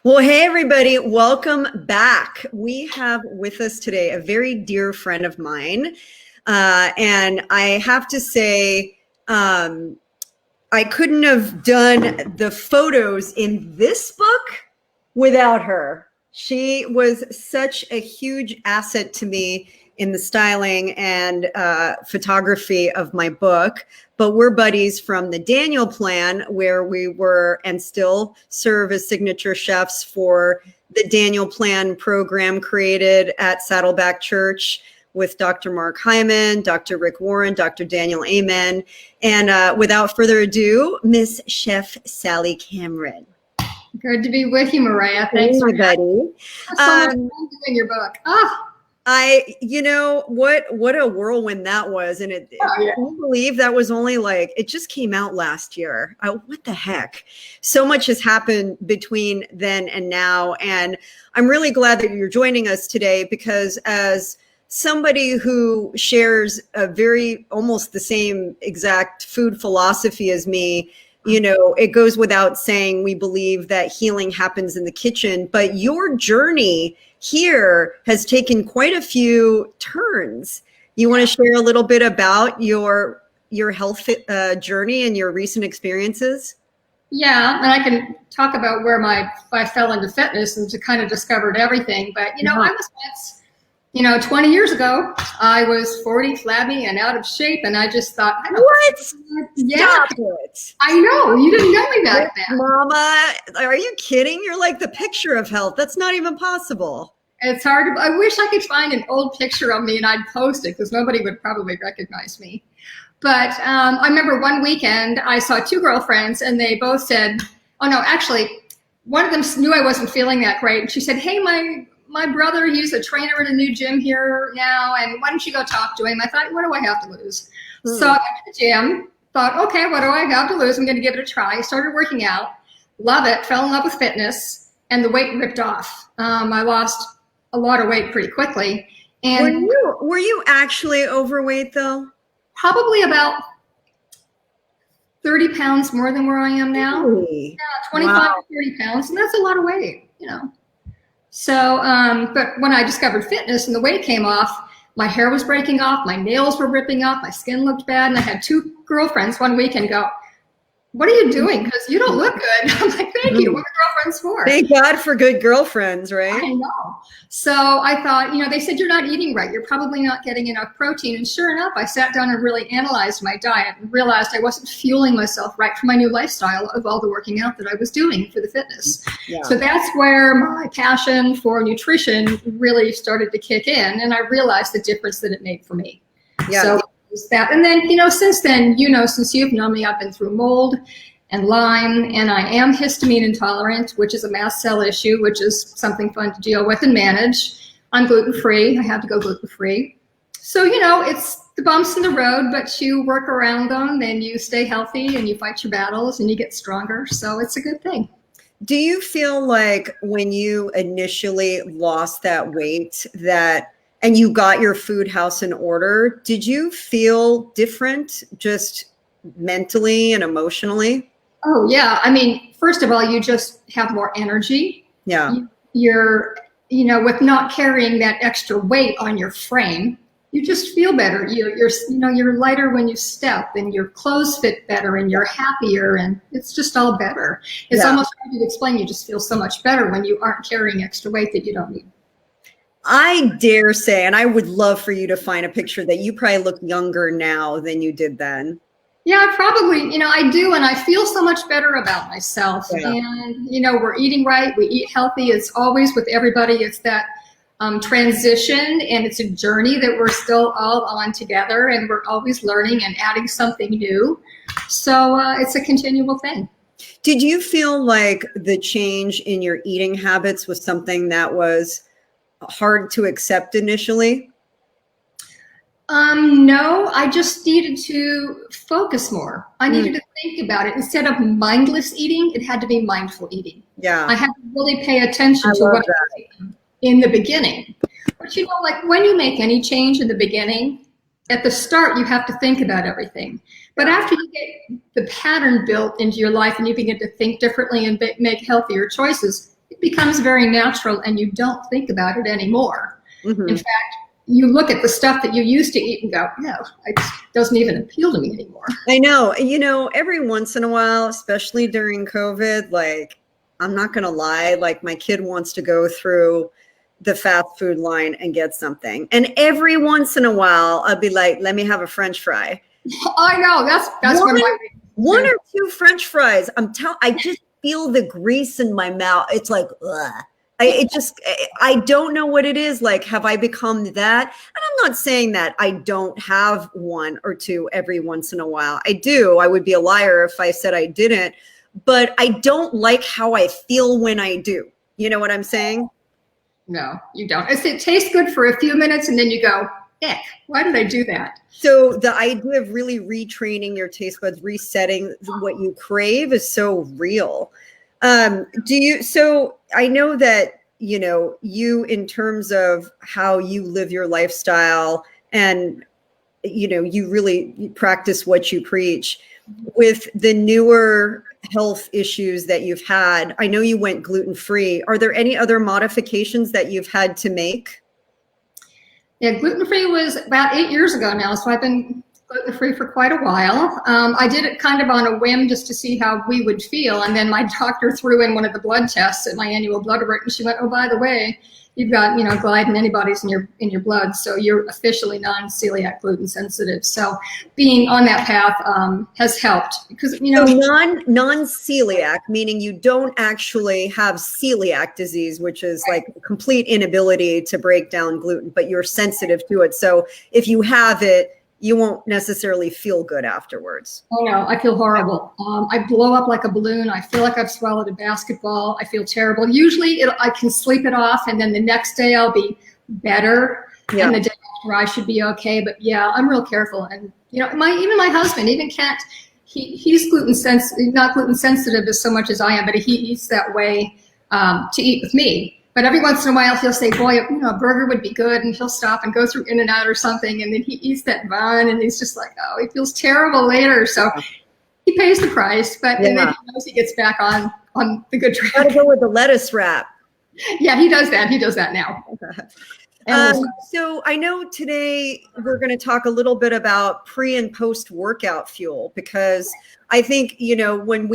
Well, hey, everybody, welcome back. We have with us today a very dear friend of mine. And I have to say, I couldn't have done the photos in this book without her. She was such a huge asset to me in the styling and photography of my book. But we're buddies from the Daniel Plan, where we were and still serve as signature chefs for the Daniel Plan program created at Saddleback Church with Dr. Mark Hyman, Dr. Rick Warren, Dr. Daniel Amen. And without further ado, Miss Chef Sally Cameron. Good to be with you, Mariah. Thanks for buddy. So much fun doing your book. What a whirlwind that was. And can you believe that was only it just came out last year. What the heck? So much has happened between then and now. And I'm really glad that you're joining us today, because as somebody who shares almost the same exact food philosophy as me, it goes without saying, we believe that healing happens in the kitchen, but your journey here has taken quite a few turns. You want to share a little bit about your health journey and your recent experiences? Yeah, and I can talk about where I fell into fitness and kind of discovered everything. But, I was once, 20 years ago, I was 40, flabby, and out of shape. And I just thought, what? Yeah, Stop it. I know. You didn't know me back then. Mama, are you kidding? You're like the picture of health. That's not even possible. It's hard. I wish I could find an old picture of me and I'd post it, because nobody would probably recognize me. But I remember one weekend I saw two girlfriends and they both said, oh no, actually, one of them knew I wasn't feeling that great. And she said, hey, my brother, he's a trainer at a new gym here now, and why don't you go talk to him? I thought, what do I have to lose? So I went to the gym, thought, okay, what do I have to lose? I'm going to give it a try. I started working out, love it, fell in love with fitness, and the weight ripped off. I lost a lot of weight pretty quickly. And were you actually overweight though? Probably about 30 pounds more than where I am now. Really? Yeah, 25 to 30 pounds, and that's a lot of weight, So, but when I discovered fitness and the weight came off, my hair was breaking off, my nails were ripping off, my skin looked bad, and I had two girlfriends one weekend go, what are you doing? Because you don't look good. I'm like, thank you. What are girlfriends for? Thank God for good girlfriends, right? I know. So I thought, they said you're not eating right. You're probably not getting enough protein. And sure enough, I sat down and really analyzed my diet and realized I wasn't fueling myself right for my new lifestyle of all the working out that I was doing for the fitness. Yeah. So that's where my passion for nutrition really started to kick in. And I realized the difference that it made for me. Yeah. So that. And then, since then, since you've known me, I've been through mold and Lyme, and I am histamine intolerant, which is a mast cell issue, which is something fun to deal with and manage. I'm gluten-free. I have to go gluten-free. So, it's the bumps in the road, but you work around them and you stay healthy and you fight your battles and you get stronger. So it's a good thing. Do you feel like when you initially lost that weight and you got your food house in order, did you feel different just mentally and emotionally? Oh, yeah. I mean, first of all, you just have more energy. Yeah. You're, with not carrying that extra weight on your frame, you just feel better. You're lighter when you step, and your clothes fit better, and you're happier, and it's just all better. It's almost hard to explain. You just feel so much better when you aren't carrying extra weight that you don't need. I dare say, and I would love for you to find a picture, that you probably look younger now than you did then. Yeah, probably, I do. And I feel so much better about myself. Yeah. And, we're eating right. We eat healthy. It's always with everybody. It's that transition, and it's a journey that we're still all on together, and we're always learning and adding something new. So it's a continual thing. Did you feel like the change in your eating habits was something that was hard to accept initially? No, I just needed to focus more. I needed to think about it. Instead of mindless eating, it had to be mindful eating. Yeah. I had to really pay attention to what I was eating in the beginning. But when you make any change in the beginning, at the start, you have to think about everything. But after you get the pattern built into your life and you begin to think differently and make healthier choices, it becomes very natural and you don't think about it anymore. Mm-hmm. In fact, you look at the stuff that you used to eat and go, no, it doesn't even appeal to me anymore. I know, every once in a while, especially during COVID, like, I'm not going to lie, like my kid wants to go through the fast food line and get something. And every once in a while, I'll be like, let me have a French fry. I know, that's one or two French fries. I just feel the grease in my mouth. It's like, ugh. I don't know what it is. Like, have I become that? And I'm not saying that I don't have one or two every once in a while. I do. I would be a liar if I said I didn't, but I don't like how I feel when I do. You know what I'm saying? No, you don't. It tastes good for a few minutes and then you go, heck, why did I do that? So the idea of really retraining your taste buds, resetting what you crave is so real. So I know that, you in terms of how you live your lifestyle and, you really practice what you preach with the newer health issues that you've had. I know you went gluten-free. Are there any other modifications that you've had to make? Yeah, gluten-free was about 8 years ago now, so I've been gluten-free for quite a while. I did it kind of on a whim just to see how we would feel, and then my doctor threw in one of the blood tests at my annual blood work, and she went, "Oh, by the way, you've got gliadin antibodies in your blood, so you're officially non-celiac gluten sensitive." So being on that path has helped because So non-celiac, meaning you don't actually have celiac disease, which is like complete inability to break down gluten, but you're sensitive to it. So if you have it, you won't necessarily feel good afterwards. Oh no, I feel horrible. I blow up like a balloon. I feel like I've swallowed a basketball. I feel terrible. Usually I can sleep it off and then the next day I'll be better. Yeah. And the day after I should be okay. But yeah, I'm real careful. And even my husband even can't, he's not gluten sensitive as so much as I am, but he eats that way to eat with me. But every once in a while, he'll say, boy, a burger would be good. And he'll stop and go through In-N-Out or something. And then he eats that bun and he's just like, oh, he feels terrible later. So he pays the price, but and then he knows he gets back on the good track. Gotta go with the lettuce wrap. Yeah, he does that. He does that now. So I know today we're going to talk a little bit about pre and post workout fuel, because I think, when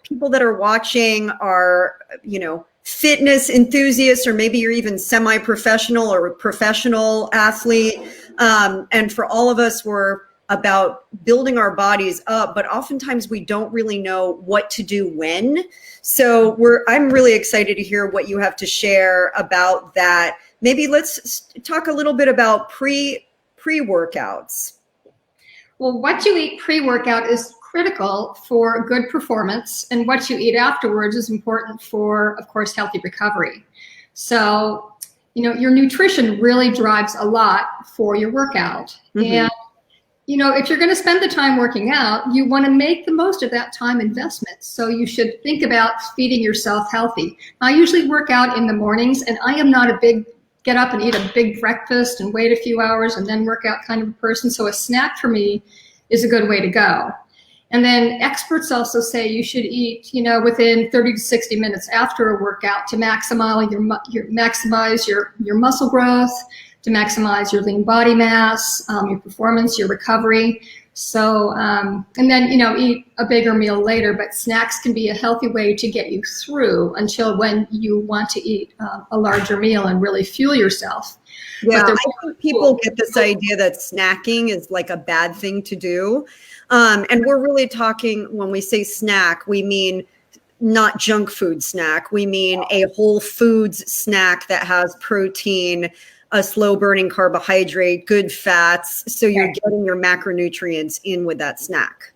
people that are watching are, fitness enthusiasts, or maybe you're even semi-professional or a professional athlete. And for all of us, we're about building our bodies up, but oftentimes we don't really know what to do when. So I'm really excited to hear what you have to share about that. Maybe let's talk a little bit about pre-workouts. Well, what you eat pre-workout is critical for good performance, and what you eat afterwards is important for, of course, healthy recovery. So, your nutrition really drives a lot for your workout. Mm-hmm. And, if you're going to spend the time working out, you want to make the most of that time investment. So you should think about feeding yourself healthy. I usually work out in the mornings, and I am not a big get up and eat a big breakfast and wait a few hours and then work out kind of a person. So a snack for me is a good way to go. And then experts also say you should eat, within 30 to 60 minutes after a workout to maximize your muscle growth, to maximize your lean body mass, your performance, your recovery. So, and then, eat a bigger meal later, but snacks can be a healthy way to get you through until when you want to eat a larger meal and really fuel yourself. Yeah, I think people get this idea that snacking is like a bad thing to do. And we're really talking, when we say snack, we mean not junk food snack. We mean a whole foods snack that has protein, a slow burning carbohydrate, good fats. So you're getting your macronutrients in with that snack.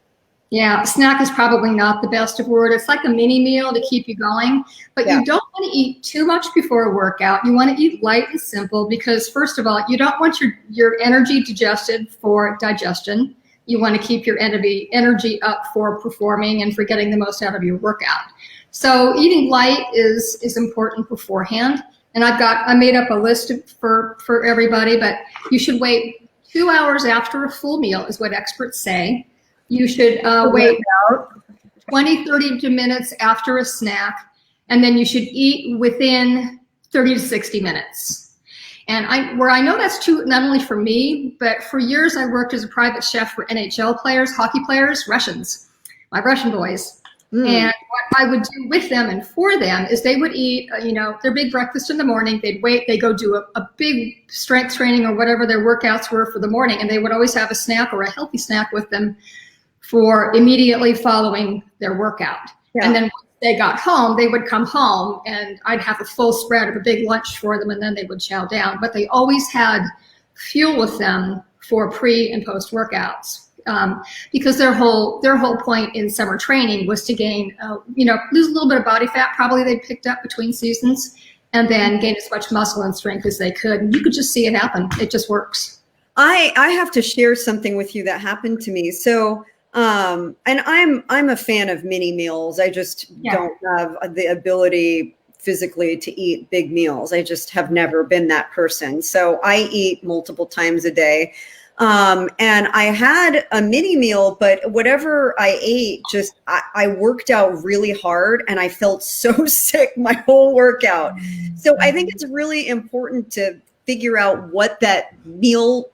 Yeah, snack is probably not the best of word. It's like a mini meal to keep you going, but you don't want to eat too much before a workout. You want to eat light and simple because, first of all, you don't want your energy digested for digestion. You want to keep your energy up for performing and for getting the most out of your workout. So eating light is important beforehand. And I made up a list for everybody, but you should wait 2 hours after a full meal is what experts say. You should wait 20, 30 minutes after a snack. And then you should eat within 30 to 60 minutes. And where I know that's true, not only for me, but for years I worked as a private chef for NHL players, hockey players, Russians, my Russian boys. And what I would do with them and for them is they would eat, their big breakfast in the morning. They'd wait, they go do a big strength training or whatever their workouts were for the morning. And they would always have a snack or a healthy snack with them for immediately following their workout. Yeah. And then once they got home, they would come home and I'd have a full spread of a big lunch for them and then they would chow down. But they always had fuel with them for pre and post workouts. Because their whole point in summer training was to gain, lose a little bit of body fat, probably they picked up between seasons, and then gain as much muscle and strength as they could. And you could just see it happen. It just works. I have to share something with you that happened to me. So, and I'm a fan of mini meals. I just don't have the ability physically to eat big meals. I just have never been that person. So I eat multiple times a day. And I had a mini meal, but whatever I ate, I worked out really hard and I felt so sick my whole workout. So I think it's really important to figure out what that meal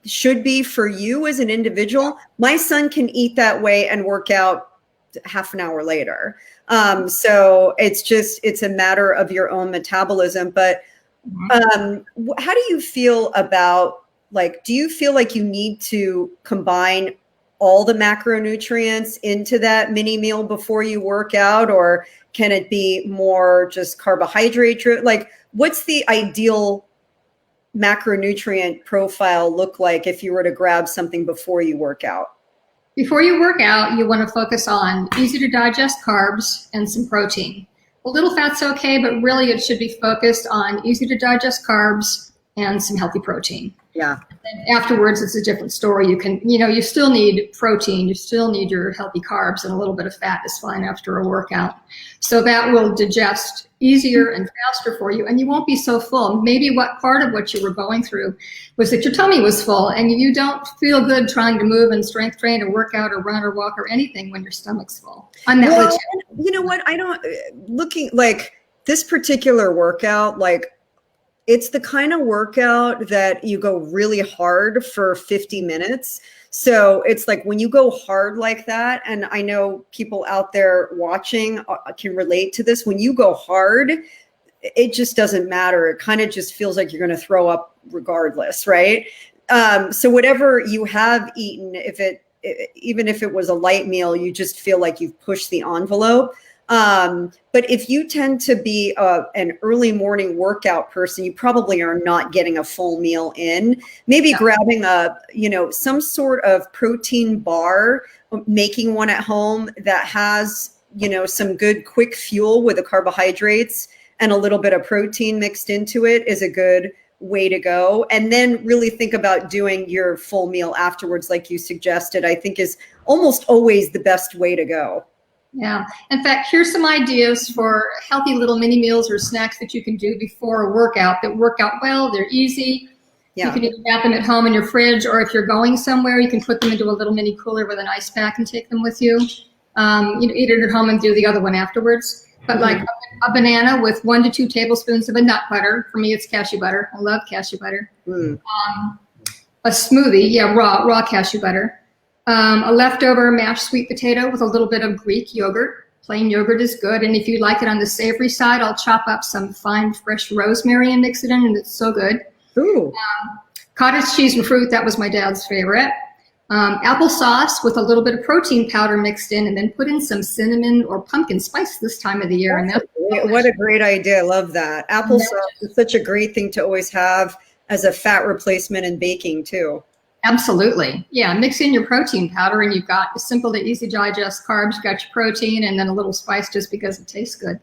should be for you as an individual. My son can eat that way and work out half an hour later. So it's a matter of your own metabolism. But how do you feel about, do you feel like you need to combine all the macronutrients into that mini meal before you work out, or can it be more just carbohydrate? What's the ideal macronutrient profile look like if you were to grab something before you work out? Before you work out, you want to focus on easy to digest carbs and some protein. A little fat's okay, but really it should be focused on easy to digest carbs and some healthy protein. Yeah. And afterwards, it's a different story. You can, you still need protein, you still need your healthy carbs, and a little bit of fat is fine after a workout. So that will digest easier and faster for you, and you won't be so full. Maybe what part of what you were going through was that your tummy was full, and you don't feel good trying to move and strength train or work out or run or walk or anything when your stomach's full. I'm that way too. You know what? Looking like this particular workout, it's the kind of workout that you go really hard for 50 minutes. So it's like when you go hard like that, and I know people out there watching can relate to this, when you go hard, it just doesn't matter. It kind of just feels like you're going to throw up regardless, right? So whatever you have eaten, even if it was a light meal, you just feel like you've pushed the envelope. But if you tend to be an early morning workout person, you probably are not getting a full meal in. Maybe grabbing some sort of protein bar, making one at home that has, some good quick fuel with the carbohydrates and a little bit of protein mixed into it is a good way to go. And then really think about doing your full meal afterwards, like you suggested, I think is almost always the best way to go. Yeah. In fact, here's some ideas for healthy little mini meals or snacks that you can do before a workout that work out well. They're easy. Yeah. You can either have them at home in your fridge, or if you're going somewhere, you can put them into a little mini cooler with an ice pack and take them with you. Eat it at home and do the other one afterwards. But like a banana with 1 to 2 tablespoons of a nut butter. For me, it's cashew butter. I love cashew butter. A smoothie, raw cashew butter. A leftover mashed sweet potato with a little bit of Greek yogurt. Plain yogurt is good. And if you like it on the savory side, I'll chop up some fine fresh rosemary and mix it in, and it's so good. Ooh. Cottage cheese and fruit, that was my dad's favorite. Applesauce with a little bit of protein powder mixed in, and then put in some cinnamon or pumpkin spice this time of the year. What a great idea. I love that. Applesauce is such a great thing to always have as a fat replacement in baking too. Absolutely. Yeah. Mix in your protein powder and you've got simple to easy digest carbs, you've got your protein, and then a little spice just because it tastes good.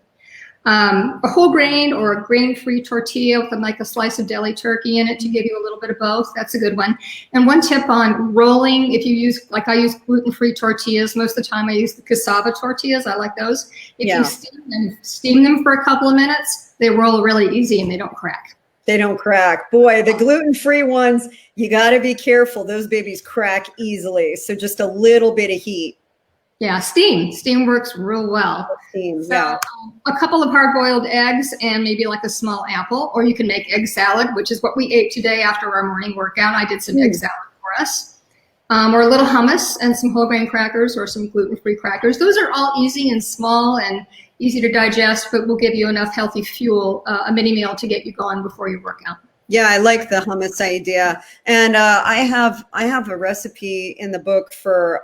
A whole grain or a grain-free tortilla with like a slice of deli turkey in it to give you a little bit of both. That's a good one. And one tip on rolling, if you use, like I use gluten-free tortillas, most of the time I use the cassava tortillas. I like those. If you steam them for a couple of minutes, they roll really easy and they don't crack. They don't crack. Boy, the gluten-free ones, you got to be careful. Those babies crack easily. So just a little bit of heat. Yeah, steam works real well. Steam, So yeah. a couple of hard-boiled eggs and maybe like a small apple, or you can make egg salad, which is what we ate today after our morning workout. I did some egg salad for us. Or a little hummus and some whole grain crackers or some gluten-free crackers. Those are all easy and small and easy to digest, but will give you enough healthy fuel, a mini meal to get you going before your workout. Yeah, I like the hummus idea. And I have a recipe in the book for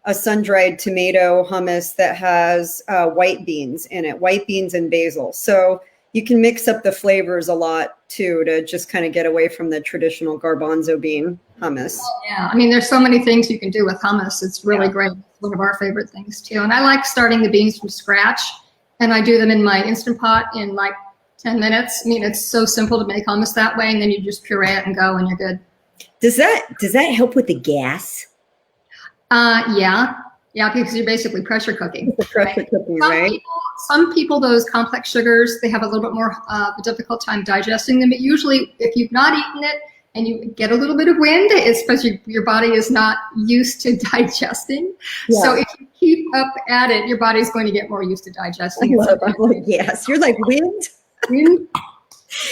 a sun-dried tomato hummus that has white beans in it, white beans and basil. So you can mix up the flavors a lot too, to just kind of get away from the traditional garbanzo bean hummus. Oh, yeah, I mean, there's so many things you can do with hummus. It's really great. It's one of our favorite things too. And I like starting the beans from scratch, and I do them in my Instant Pot in like 10 minutes. I mean, it's so simple to make hummus that way, and then you just puree it and go, and you're good. Does that help with the gas? Yeah, because you're basically pressure cooking. The pressure cooking, right? Some people, those complex sugars, they have a little bit more of a difficult time digesting them. But usually, if you've not eaten it and you get a little bit of wind, it's because your body is not used to digesting. Yeah. So if you keep up at it, your body's going to get more used to digesting. I'm like, yes, you're like wind.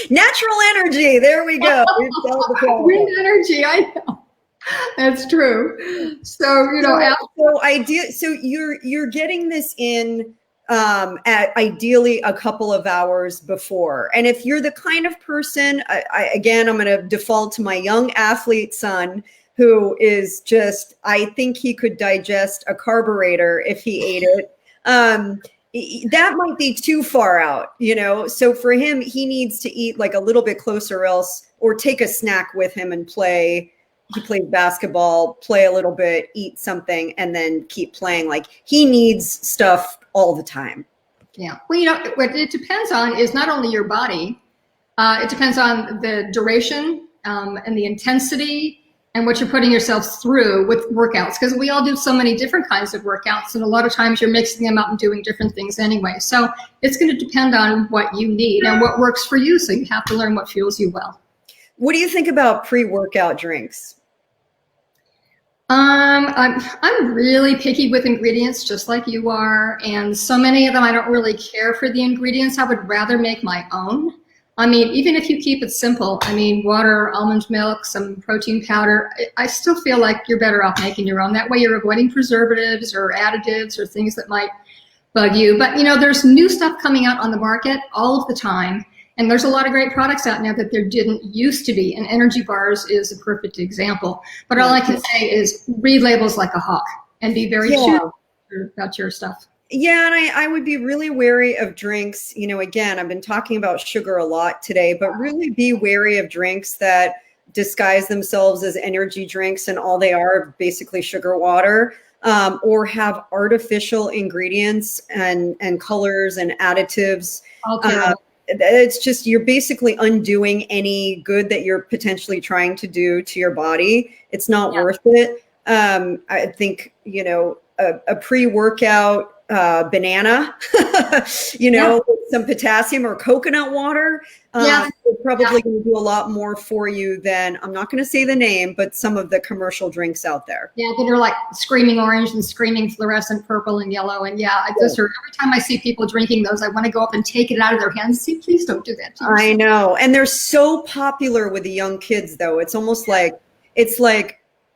Natural energy. There we go. Wind energy. I know. That's true. So, so you're getting this in at ideally a couple of hours before. And if you're the kind of person, I'm going to default to my young athlete son, who is just, I think he could digest a carburetor if he ate it. That might be too far out, So for him, he needs to eat like a little bit closer or take a snack with him and play. He plays basketball, play a little bit, eat something, and then keep playing. Like, he needs stuff all the time. Yeah. Well, what it depends on is not only your body, it depends on the duration and the intensity and what you're putting yourself through with workouts, because we all do so many different kinds of workouts, and a lot of times you're mixing them up and doing different things anyway. So it's going to depend on what you need and what works for you. So you have to learn what fuels you well. What do you think about pre-workout drinks? I'm really picky with ingredients, just like you are, and so many of them I don't really care for the ingredients. I would rather make my own. I mean, even if you keep it simple, water, almond milk, some protein powder, I still feel like you're better off making your own. That way you're avoiding preservatives or additives or things that might bug you. But, there's new stuff coming out on the market all of the time. And there's a lot of great products out now that there didn't used to be. And energy bars is a perfect example. But all I can say is read labels like a hawk and be very sure about your stuff. Yeah, and I would be really wary of drinks. Again, I've been talking about sugar a lot today, but really be wary of drinks that disguise themselves as energy drinks and all they are basically sugar water, or have artificial ingredients and colors and additives. Okay. It's just, you're basically undoing any good that you're potentially trying to do to your body. It's not worth it. I think, a pre-workout banana, with some potassium or coconut water, is probably going to do a lot more for you than, I'm not going to say the name, but some of the commercial drinks out there. Yeah, that are like screaming orange and screaming fluorescent purple and yellow. And every time I see people drinking those, I want to go up and take it out of their hands and say, please don't do that. I know. And they're so popular with the young kids, though. It's almost like,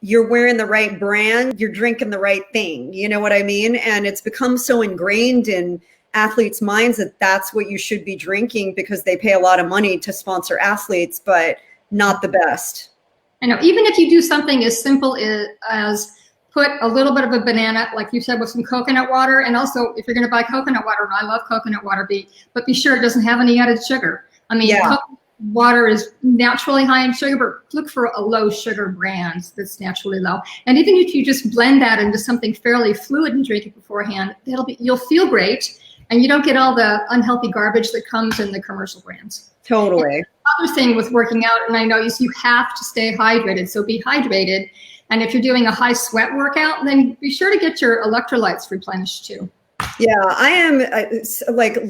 you're wearing the right brand, you're drinking the right thing. You know what I mean? And it's become so ingrained in athletes' minds that that's what you should be drinking, because they pay a lot of money to sponsor athletes, but not the best. I know. Even if you do something as simple as put a little bit of a banana, like you said, with some coconut water. And also, if you're going to buy coconut water, and I love coconut water, but be sure it doesn't have any added sugar. Coconut water is naturally high in sugar, but look for a low sugar brand that's naturally low. And even if you just blend that into something fairly fluid and drink it beforehand, you'll feel great, and you don't get all the unhealthy garbage that comes in the commercial brands. Totally. And the other thing with working out, and I know you have to stay hydrated, so be hydrated. And if you're doing a high sweat workout, then be sure to get your electrolytes replenished too. Yeah, I am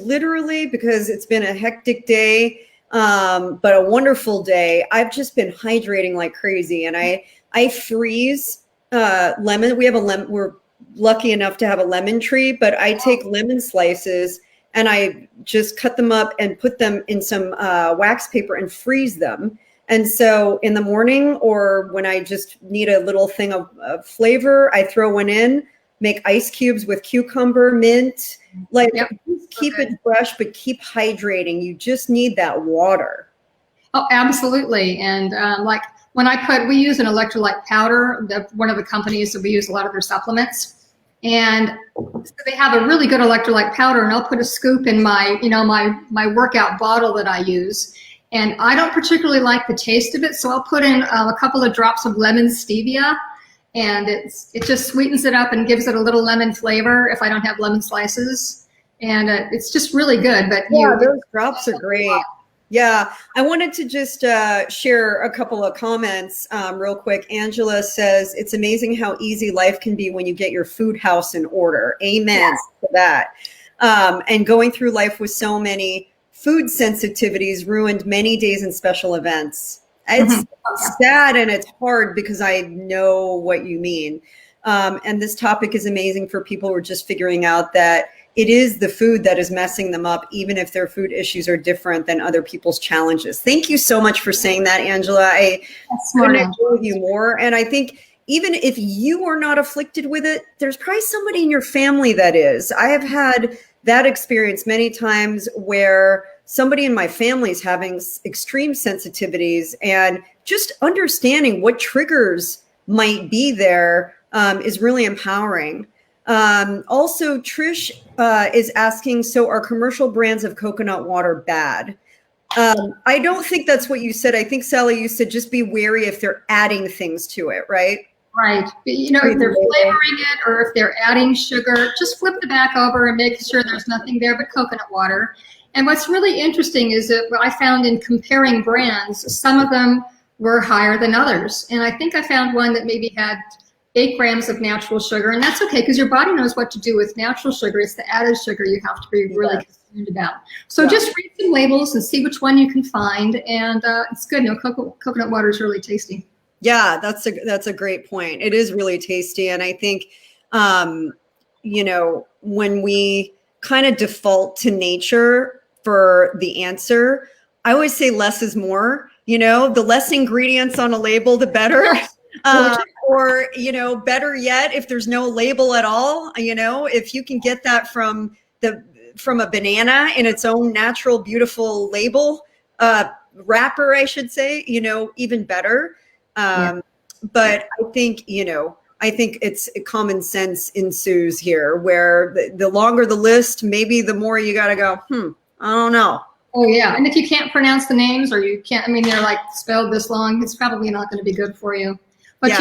literally, because it's been a hectic day, but a wonderful day. I've just been hydrating like crazy, and I freeze lemon. We have a lemon. We're lucky enough to have a lemon tree, but I take lemon slices and I just cut them up and put them in some wax paper and freeze them. And so in the morning, or when I just need a little thing of flavor, I throw one in, make ice cubes with cucumber, mint, like just keep it fresh, but keep hydrating. You just need that water. Oh, absolutely. And like when we use an electrolyte powder, one of the companies that we use a lot of their supplements. And so they have a really good electrolyte powder, and I'll put a scoop in my, my workout bottle that I use. And I don't particularly like the taste of it, so I'll put in a couple of drops of lemon stevia, and it just sweetens it up and gives it a little lemon flavor if I don't have lemon slices. And it's just really good. But those drops are great. Yeah, I wanted to just share a couple of comments real quick. Angela says, it's amazing how easy life can be when you get your food house in order. Amen to that. And going through life with so many food sensitivities ruined many days and special events. It's sad and it's hard because I know what you mean. And this topic is amazing for people who are just figuring out that it is the food that is messing them up, even if their food issues are different than other people's challenges. Thank you so much for saying that, Angela. I couldn't agree with you more. And I think even if you are not afflicted with it, there's probably somebody in your family that is. I have had that experience many times where somebody in my family is having extreme sensitivities, and just understanding what triggers might be there is really empowering. Also, Trish is asking, so are commercial brands of coconut water bad? I don't think that's what you said. I think, Sally, you said just be wary if they're adding things to it, right? Right. If they're flavoring it or if they're adding sugar, just flip the back over and make sure there's nothing there but coconut water. And what's really interesting is that what I found in comparing brands, some of them were higher than others. And I think I found one that maybe had 8 grams of natural sugar, and that's okay because your body knows what to do with natural sugar. It's the added sugar you have to be really concerned about. So just read some labels and see which one you can find, and it's good. Coconut water is really tasty. Yeah, that's a great point. It is really tasty, and I think when we kind of default to nature for the answer, I always say less is more. The less ingredients on a label, the better. Or, better yet, if there's no label at all, if you can get that from a banana in its own natural, beautiful label, wrapper, I should say, even better. But I think it's common sense ensues here, where the longer the list, maybe the more you got to go, I don't know. Oh, yeah. And if you can't pronounce the names, or you can't, they're like spelled this long, it's probably not going to be good for you. But,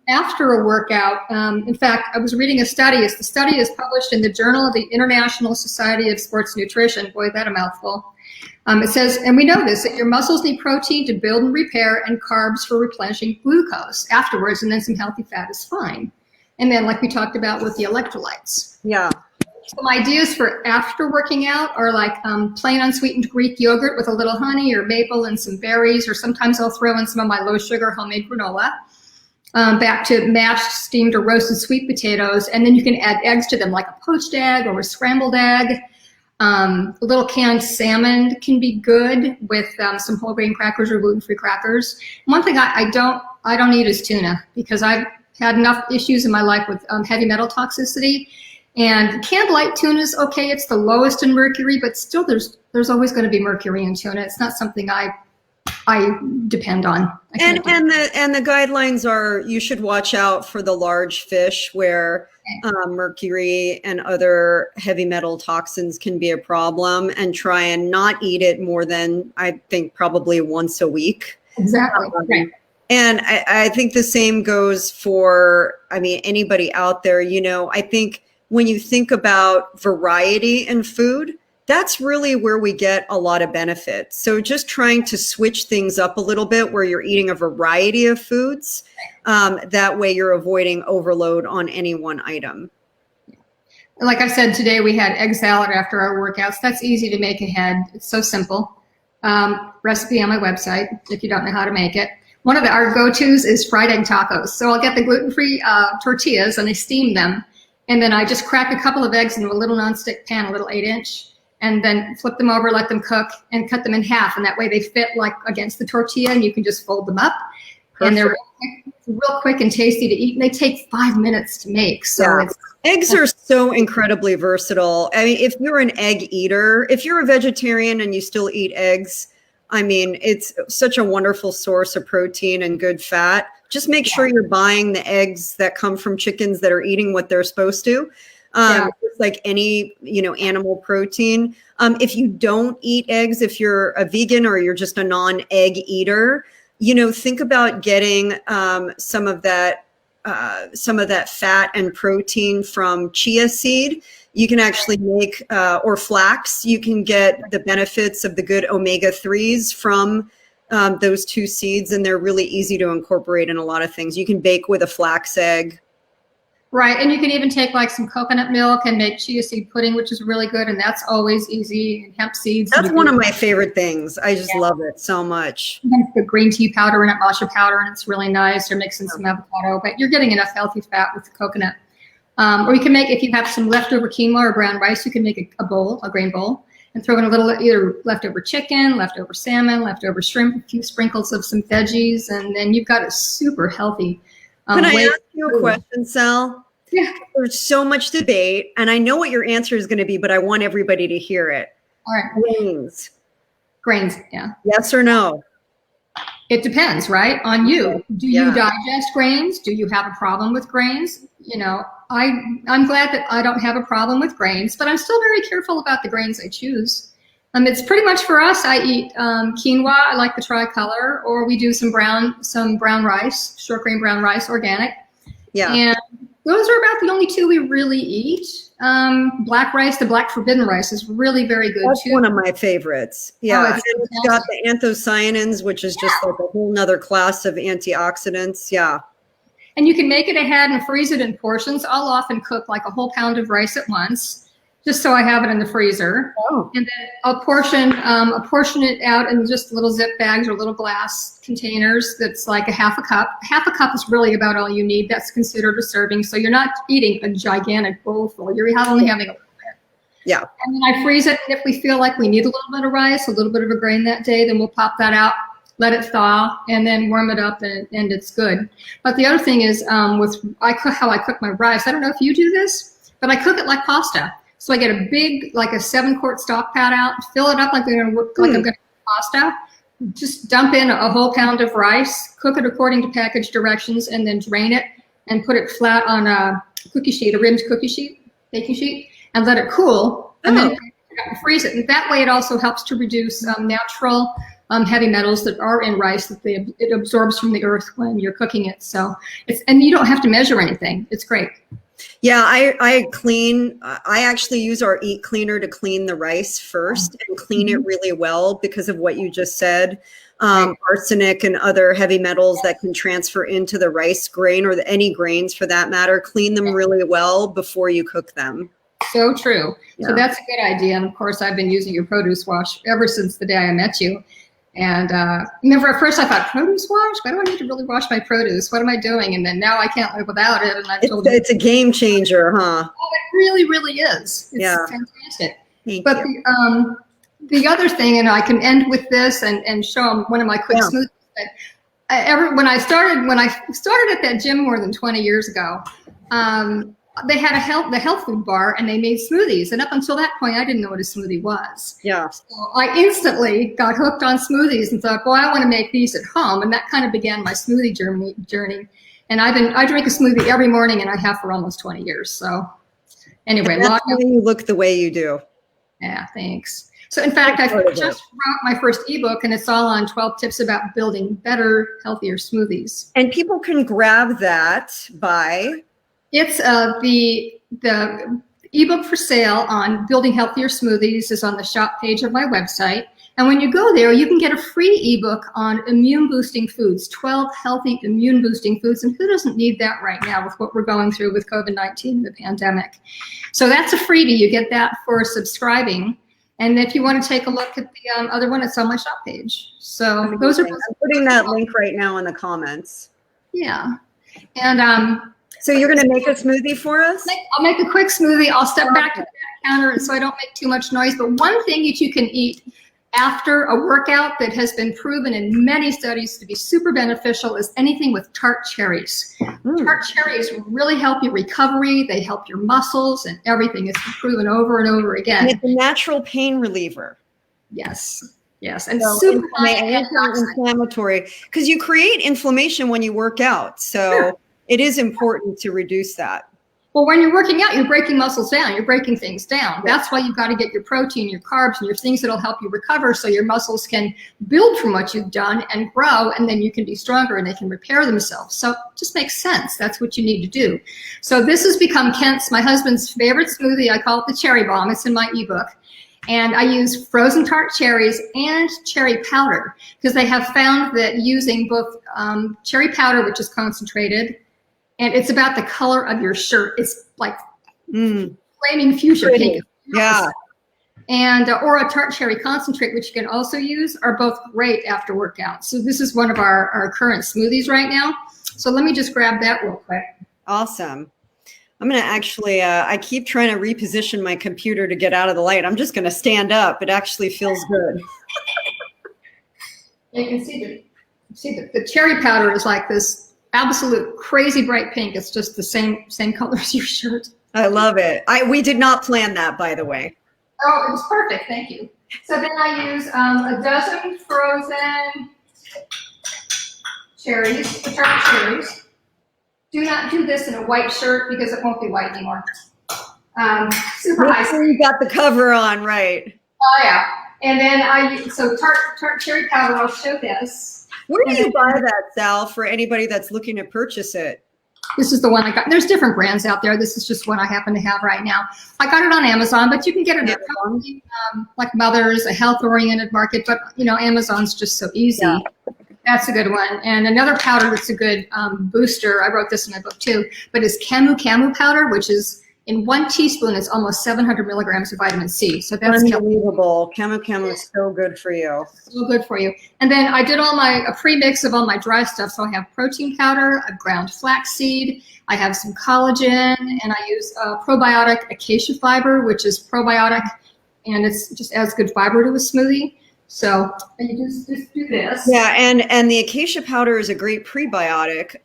after a workout, in fact, I was reading a study. The study is published in the Journal of the International Society of Sports Nutrition. Boy, that's a mouthful. It says, and we know this, that your muscles need protein to build and repair, and carbs for replenishing glucose afterwards, and then some healthy fat is fine. And then, like we talked about with the electrolytes. Yeah. Some ideas for after working out are like plain unsweetened Greek yogurt with a little honey or maple and some berries, or sometimes I'll throw in some of my low sugar homemade granola. Back to mashed, steamed, or roasted sweet potatoes, and then you can add eggs to them, like a poached egg or a scrambled egg. A little canned salmon can be good with some whole grain crackers or gluten-free crackers. One thing I don't eat is tuna, because I've had enough issues in my life with heavy metal toxicity. And canned light tuna is okay; it's the lowest in mercury, but still, there's always going to be mercury in tuna. It's not something I depend on. And the guidelines are, you should watch out for the large fish where mercury and other heavy metal toxins can be a problem, and try and not eat it more than, I think, probably once a week. Exactly. Right. And I think the same goes for, anybody out there. I think when you think about variety in food, that's really where we get a lot of benefit. So just trying to switch things up a little bit, where you're eating a variety of foods. That way you're avoiding overload on any one item. Like I said, today we had egg salad after our workouts. That's easy to make ahead. It's so simple. Recipe on my website if you don't know how to make it. One of our go-tos is fried egg tacos. So I'll get the gluten-free tortillas, and I steam them. And then I just crack a couple of eggs into a little nonstick pan, a little 8-inch, and then flip them over, let them cook, and cut them in half. And that way they fit like against the tortilla, and you can just fold them up. Perfect. And they're real quick and tasty to eat. And they take 5 minutes to make. So eggs are so incredibly versatile. I mean, if you're an egg eater, if you're a vegetarian and you still eat eggs, I mean, it's such a wonderful source of protein and good fat. Just make sure you're buying the eggs that come from chickens that are eating what they're supposed to. It's like any, animal protein. If you don't eat eggs, if you're a vegan or you're just a non-egg eater, think about getting some of that fat and protein from chia seed. You can actually make, or flax, you can get the benefits of the good omega-3s from those two seeds, and they're really easy to incorporate in a lot of things. You can bake with a flax egg. Right, and you can even take like some coconut milk and make chia seed pudding, which is really good, and that's always easy. And hemp seeds. That's one of my favorite things. I just love it so much. You can put green tea powder in it, matcha powder, and it's really nice. Or mix in some avocado, but you're getting enough healthy fat with the coconut. Or you can make, if you have some leftover quinoa or brown rice, you can make a bowl, a grain bowl, and throw in a little either leftover chicken, leftover salmon, leftover shrimp, a few sprinkles of some veggies, and then you've got a super healthy. Can I ask you a question, Sal? Yeah. There's so much debate, and I know what your answer is going to be, but I want everybody to hear it. All right. Grains, yeah. Yes or no? It depends, right? On you. Do you digest grains? Do you have a problem with grains? I'm glad that I don't have a problem with grains, but I'm still very careful about the grains I choose. It's pretty much for us. I eat quinoa. I like the tricolor, or we do some brown rice, short grain brown rice, organic. Yeah. And those are about the only two we really eat. Black rice, the black forbidden rice, is really very good. That's too. One of my favorites. Yeah. It's got the anthocyanins, which is just like a whole nother class of antioxidants. Yeah. And you can make it ahead and freeze it in portions. I'll often cook like a whole pound of rice at once, just so I have it in the freezer. Oh. And then I'll portion it out in just little zip bags or little glass containers. That's like a half a cup. Half a cup is really about all you need. That's considered a serving. So you're not eating a gigantic bowl full. You're only having a little bit. Yeah. And then I freeze it. And if we feel like we need a little bit of rice, a little bit of a grain that day, then we'll pop that out, let it thaw, and then warm it up, and it's good. But the other thing is how I cook my rice. I don't know if you do this, but I cook it like pasta. So I get a big, like a 7-quart stock pot out, fill it up like I'm going to make pasta. Just dump in a whole pound of rice, cook it according to package directions, and then drain it and put it flat on a cookie sheet, a rimmed cookie sheet, baking sheet, and let it cool. And then freeze it. And that way it also helps to reduce natural heavy metals that are in rice that it absorbs from the earth when you're cooking it. So and you don't have to measure anything. It's great. Yeah, I actually use our Eat Cleaner to clean the rice first and clean it really well because of what you just said. Arsenic and other heavy metals that can transfer into the rice grain or any grains for that matter. Clean them really well before you cook them. So true. Yeah. So that's a good idea. And of course, I've been using your produce wash ever since the day I met you. And remember, at first I thought, produce wash? Why do I need to really wash my produce? What am I doing? And then now I can't live without it. And I've told you. It's a game changer, huh? Oh, it really, really is. It's fantastic. But the other thing, and I can end with this and show them one of my quick smoothies. When I started at that gym more than 20 years ago, they had the health food bar, and they made smoothies. And up until that point, I didn't know what a smoothie was. Yeah. So I instantly got hooked on smoothies and thought, boy, I want to make these at home. And that kind of began my smoothie journey. And I drink a smoothie every morning, and I have for almost 20 years. So anyway, that's why you look the way you do. Yeah, thanks. So in fact, I just wrote my first ebook, and it's all on 12 tips about building better, healthier smoothies. And people can grab that by... It's the ebook for sale on building healthier smoothies is on the shop page of my website. And when you go there, you can get a free ebook on immune boosting foods, 12 healthy immune boosting foods. And who doesn't need that right now with what we're going through with COVID-19 and the pandemic? So that's a freebie. You get that for subscribing. And if you want to take a look at the other one, it's on my shop page. So those are. I'm putting that link right now in the comments. Yeah. And So you're going to make a smoothie for us? I'll make a quick smoothie. I'll step back to the counter so I don't make too much noise. But one thing that you can eat after a workout that has been proven in many studies to be super beneficial is anything with tart cherries. Tart cherries really help your recovery. They help your muscles and everything. It's been proven over and over again. And it's a natural pain reliever. Yes. Yes. And so super inflammatory, because you create inflammation when you work out. So it is important to reduce that. Well, when you're working out, you're breaking muscles down. You're breaking things down. That's why you've got to get your protein, your carbs, and your things that'll help you recover so your muscles can build from what you've done and grow, and then you can be stronger and they can repair themselves. So it just makes sense. That's what you need to do. So this has become Kent's, my husband's favorite smoothie. I call it the cherry bomb. It's in my ebook. And I use frozen tart cherries and cherry powder because they have found that using both cherry powder, which is concentrated, and it's about the color of your shirt. It's like flaming fuchsia pink. Yeah. And or a tart cherry concentrate, which you can also use, are both great after workout. So this is one of our current smoothies right now. So let me just grab that real quick. Awesome. I'm going to actually, I keep trying to reposition my computer to get out of the light. I'm just going to stand up. It actually feels good. You can see the cherry powder is like this absolute crazy bright pink. It's just the same color as your shirt. I love it. We did not plan that, by the way. Oh, it was perfect. Thank you. So then I use a dozen frozen cherries, the tart cherries. Do not do this in a white shirt because it won't be white anymore. Super high. So you got the cover on, right? Oh yeah. And then so tart cherry powder. I'll show this. Where do you buy that, Sal, for anybody that's looking to purchase it? This is the one I got. There's different brands out there. This is just one I happen to have right now. I got it on Amazon, but you can get it at probably like Mother's, a health-oriented market. But Amazon's just so easy. Yeah. That's a good one. And another powder that's a good booster, I wrote this in my book too, but is Camu powder, which is in 1 teaspoon, it's almost 700 milligrams of vitamin C. So that's unbelievable. Camu is so good for you. So good for you. And then I did a pre-mix of all my dry stuff. So I have protein powder, a ground flaxseed, I have some collagen, and I use probiotic acacia fiber, which is probiotic, and it's just adds good fiber to a smoothie. So you just do this. Yeah, and the acacia powder is a great prebiotic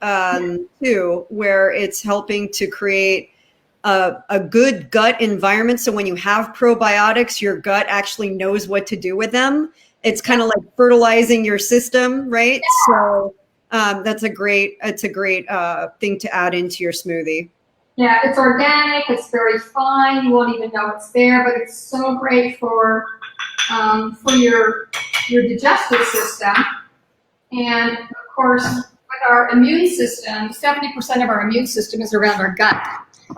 too, where it's helping to create a good gut environment. So when you have probiotics, your gut actually knows what to do with them. It's kind of like fertilizing your system, right? Yeah. So it's a great thing to add into your smoothie. Yeah, it's organic. It's very fine. You won't even know it's there, but it's so great for your digestive system. And of course, with our immune system, 70% of our immune system is around our gut.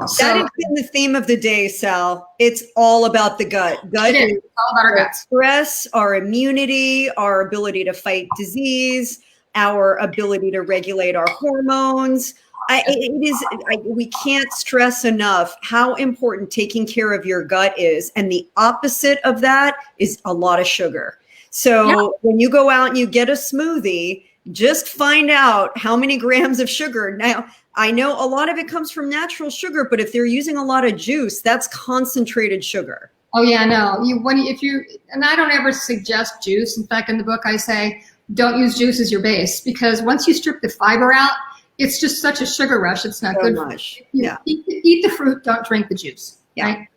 So, that has been the theme of the day, Sal. It's all about the gut. Gut is all about our gut. Stress, our immunity, our ability to fight disease, our ability to regulate our hormones. We can't stress enough how important taking care of your gut is. And the opposite of that is a lot of sugar. So when you go out and you get a smoothie, just find out how many grams of sugar. Now, I know a lot of it comes from natural sugar, but if they're using a lot of juice, that's concentrated sugar. Oh yeah, no. And I don't ever suggest juice. In fact, in the book, I say, don't use juice as your base, because once you strip the fiber out, it's just such a sugar rush. It's not good. Much. Eat the fruit, don't drink the juice. Yeah. Right?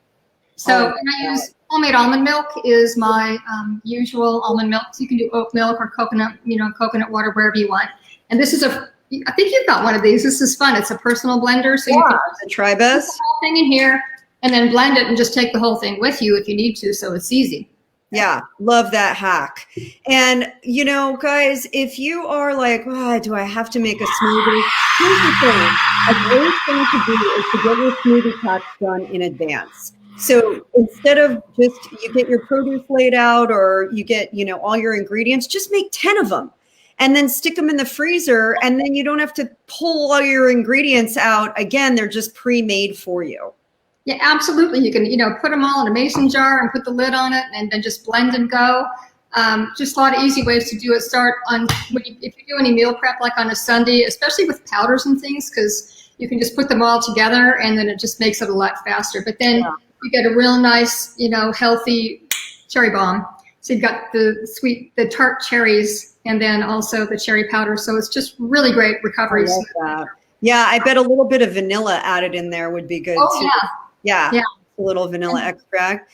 So and I use homemade almond milk is my usual almond milk. So you can do oat milk or coconut water, wherever you want. And this is I think you've got one of these. This is fun. It's a personal blender. So you can try put the whole thing in here and then blend it and just take the whole thing with you if you need to. So it's easy. Yeah, love that hack. And, guys, if you are like, do I have to make a smoothie? Here's the thing. A great thing to do is to get your smoothie packs done in advance. So instead of just you get your produce laid out or you get, all your ingredients, just make 10 of them and then stick them in the freezer. And then you don't have to pull all your ingredients out. Again, they're just pre-made for you. Yeah, absolutely. You can, put them all in a mason jar and put the lid on it and then just blend and go. Just a lot of easy ways to do it. Start on, if you do any meal prep, like on a Sunday, especially with powders and things, because you can just put them all together, and then it just makes it a lot faster. But then you get a real nice, healthy cherry bomb. So you've got the tart cherries, and then also the cherry powder. So it's just really great recovery. I love that. Yeah, I bet a little bit of vanilla added in there would be good too. Yeah, a little vanilla extract.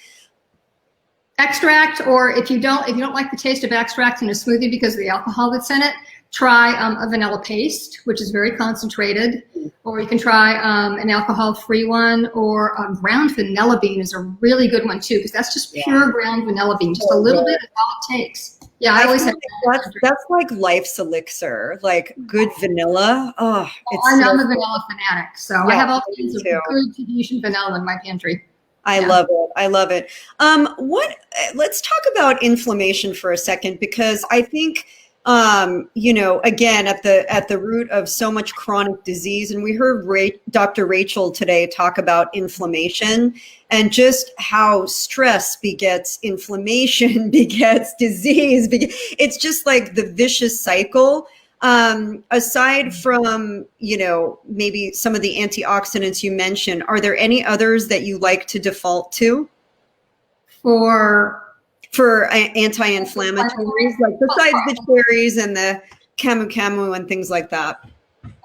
Or if you don't like the taste of extract in a smoothie because of the alcohol that's in it, try a vanilla paste, which is very concentrated. Or you can try an alcohol-free one, or a ground vanilla bean is a really good one too, because that's just pure ground vanilla bean. Just a little bit is all it takes. Yeah, I always have that's like life's elixir, like good vanilla. Oh, I'm a vanilla fanatic, so I have all kinds of good Tahitian vanilla in my pantry. I love it. I love it. Let's talk about inflammation for a second, because I think, again, at the root of so much chronic disease, and we heard Dr. Rachel today talk about inflammation and just how stress begets inflammation, begets disease. It's just like the vicious cycle. Aside from, maybe some of the antioxidants you mentioned, are there any others that you like to default to? For anti-inflammatories, like besides the cherries and the camu and things like that?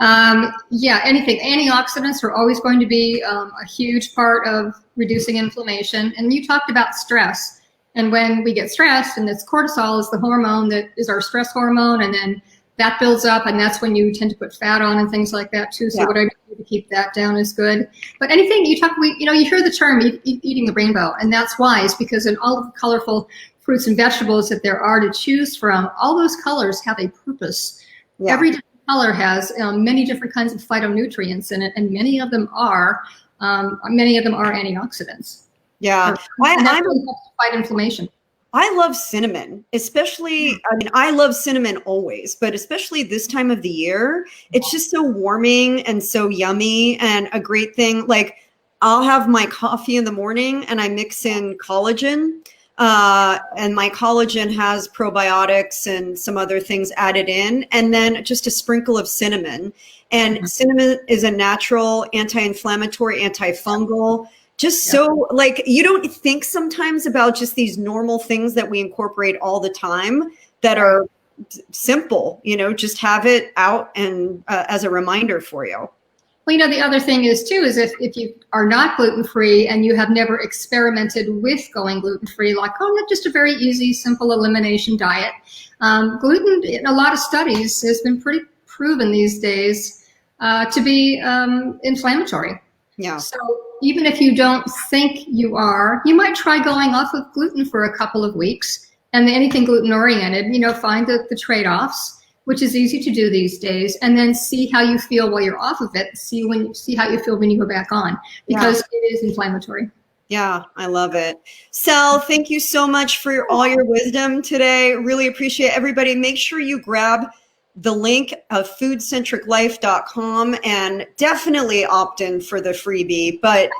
Anything. Antioxidants are always going to be a huge part of reducing inflammation. And you talked about stress. And when we get stressed, and this cortisol is the hormone that is our stress hormone, and then that builds up, and that's when you tend to put fat on and things like that too. So what I do to keep that down is good. But anything you hear the term eating the rainbow, and that's why. It's because in all of the colorful fruits and vegetables that there are to choose from, all those colors have a purpose. Yeah. Every different color has many different kinds of phytonutrients in it, and many of them are antioxidants. Yeah, and that really helps fight inflammation. I love cinnamon, especially, I love cinnamon always, but especially this time of the year, it's just so warming and so yummy, and a great thing. Like, I'll have my coffee in the morning and I mix in collagen, and my collagen has probiotics and some other things added in, and then just a sprinkle of cinnamon. And cinnamon is a natural anti-inflammatory, antifungal. Just so, like, you don't think sometimes about just these normal things that we incorporate all the time that are simple, just have it out and as a reminder for you. Well, the other thing is too, is if you are not gluten-free and you have never experimented with going gluten-free, like, just a very easy, simple elimination diet. Gluten, in a lot of studies, has been pretty proven these days to be inflammatory. Yeah. So even if you don't think you are, you might try going off of gluten for a couple of weeks, and anything gluten oriented, find the trade-offs, which is easy to do these days, and then see how you feel while you're off of it. See how you feel when you go back on, because it is inflammatory. Yeah, I love it. Sal, thank you so much for all your wisdom today. Really appreciate it. Everybody, make sure you grab the link of foodcentriclife.com and definitely opt in for the freebie. But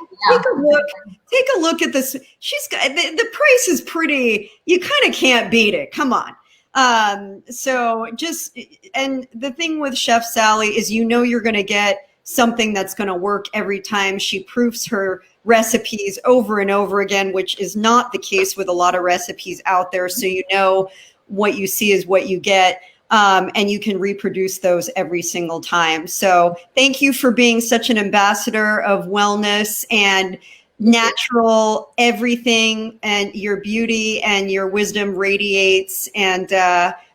take a look at this. She's got the price is pretty. You kind of can't beat it. Come on. And the thing with Chef Sally is, you're going to get something that's going to work every time. She proofs her recipes over and over again, which is not the case with a lot of recipes out there. So what you see is what you get. And you can reproduce those every single time. So thank you for being such an ambassador of wellness and natural everything, and your beauty and your wisdom radiates. And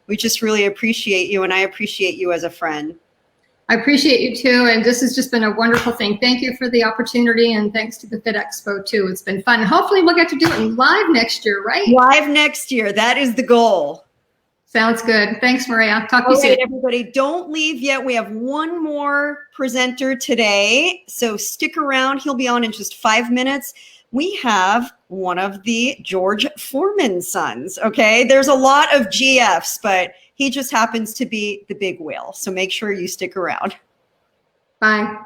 we just really appreciate you, and I appreciate you as a friend. I appreciate you too, and this has just been a wonderful thing. Thank you for the opportunity, and thanks to the Fit Expo too. It's been fun. Hopefully we'll get to do it live next year, right? Live next year. That is the goal. Sounds good. Thanks, Maria. Talk to you soon. Everybody, don't leave yet. We have one more presenter today, so stick around. He'll be on in just 5 minutes. We have one of the George Foreman sons, okay? There's a lot of GFs, but he just happens to be the big whale, so make sure you stick around. Bye.